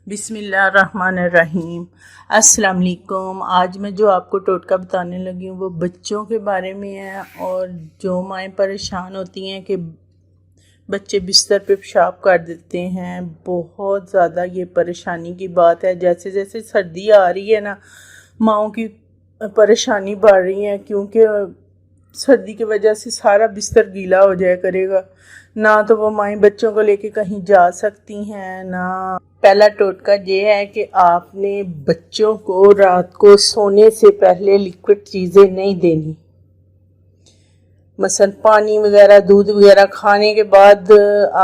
بسم اللہ الرحمن الرحیم۔ السلام علیکم۔ آج میں جو آپ کو ٹوٹکا بتانے لگی ہوں وہ بچوں کے بارے میں ہے، اور جو مائیں پریشان ہوتی ہیں کہ بچے بستر پہ پیشاب کر دیتے ہیں، بہت زیادہ یہ پریشانی کی بات ہے۔ جیسے جیسے سردی آ رہی ہے نا، ماؤں کی پریشانی بڑھ رہی ہے، کیونکہ سردی کی وجہ سے سارا بستر گیلا ہو جایا کرے گا، نہ تو وہ مائیں بچوں کو لے کے کہیں جا سکتی ہیں نہ۔ پہلا ٹوٹکا یہ ہے کہ آپ نے بچوں کو رات کو سونے سے پہلے لیکوڈ چیزیں نہیں دینی، مثلا پانی وغیرہ، دودھ وغیرہ کھانے کے بعد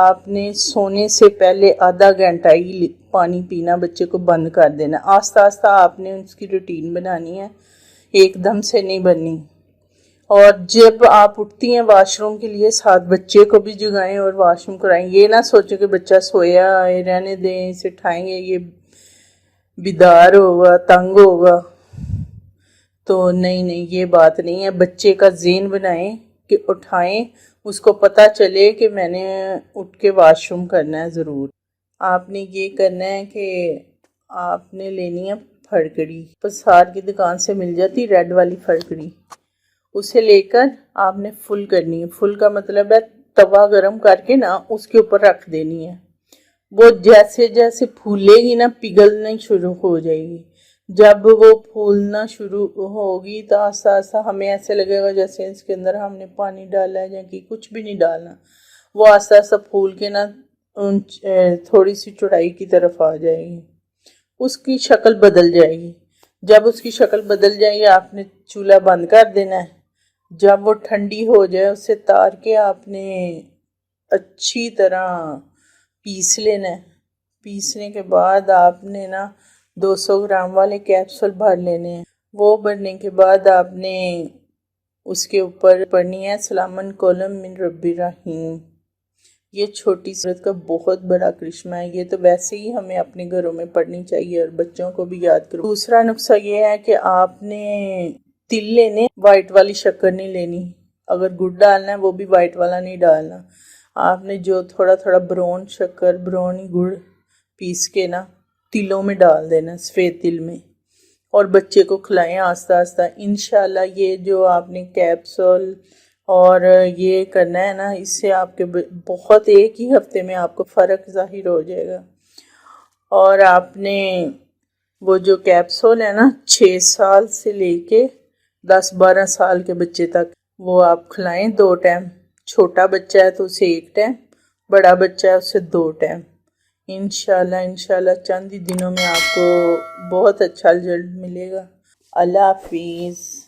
آپ نے سونے سے پہلے آدھا گھنٹہ ہی پانی پینا بچے کو بند کر دینا۔ آہستہ آہستہ آپ نے اس کی روٹین بنانی ہے، ایک دم سے نہیں بننی۔ اور جب آپ اٹھتی ہیں واش روم کے لیے، ساتھ بچے کو بھی جگائیں اور واش روم کرائیں۔ یہ نہ سوچیں کہ بچہ سویا ہے رہنے دیں، اسے اٹھائیں گے یہ بیدار ہوگا، تنگ ہوگا، تو نہیں، یہ بات نہیں ہے۔ بچے کا ذہن بنائیں کہ اٹھائیں، اس کو پتہ چلے کہ میں نے اٹھ کے واش روم کرنا ہے ضرور۔ آپ نے یہ کرنا ہے کہ آپ نے لینی ہے پھڑکڑی، پسار کی دکان سے مل جاتی ریڈ والی پھڑکڑی، اسے لے کر آپ نے فل کرنی ہے۔ فل کا مطلب ہے توا گرم کر کے نا اس کے اوپر رکھ دینی ہے۔ وہ جیسے جیسے پھولے گی نا، پگھلنا شروع ہو جائے گی۔ جب وہ پھولنا شروع ہوگی تو آہستہ آہستہ ہمیں ایسے لگے گا جیسے اس کے اندر ہم نے پانی ڈالا ہے، یا کہ کچھ بھی نہیں ڈالنا۔ وہ آہستہ آہستہ پھول کے نا تھوڑی سی چوڑائی کی طرف آ جائے گی، اس کی شکل بدل جائے گی۔ جب اس کی شکل بدل جائے گی آپ نے چولہا بند کر دینا ہے۔ جب وہ ٹھنڈی ہو جائے اسے تار کے آپ نے اچھی طرح پیس لینا ہے۔ پیسنے کے بعد آپ نے نا 200 گرام والے کیپسول بھر لینے ہیں۔ وہ بھرنے کے بعد آپ نے اس کے اوپر پڑھنی ہے سلامن قولم من رب الرحیم۔ یہ چھوٹی سورت کا بہت بڑا کرشمہ ہے، یہ تو ویسے ہی ہمیں اپنے گھروں میں پڑھنی چاہیے اور بچوں کو بھی یاد کرو۔ دوسرا نسخہ یہ ہے کہ آپ نے تل لینے، وائٹ والی شکر نہیں لینی۔ اگر گڑ ڈالنا ہے وہ بھی وائٹ والا نہیں ڈالنا۔ آپ نے جو تھوڑا تھوڑا براؤن شکر، براؤن گڑ پیس کے نا تلوں میں ڈال دینا، سفید تل میں، اور بچے کو کھلائیں آہستہ آہستہ۔ انشاءاللہ یہ جو آپ نے کیپسول اور یہ کرنا ہے نا، اس سے آپ کے بہت ایک ہی ہفتے میں آپ کو فرق ظاہر ہو جائے گا۔ اور آپ نے وہ جو کیپسول ہے نا 6 سال سے لے کے 10-12 سال کے بچے تک، وہ آپ کھلائیں 2 ٹائم۔ چھوٹا بچہ ہے تو اسے 1 ٹائم، بڑا بچہ ہے اسے 2 ٹائم۔ انشاءاللہ چند ہی دنوں میں آپ کو بہت اچھا رزلٹ ملے گا۔ اللہ حافظ۔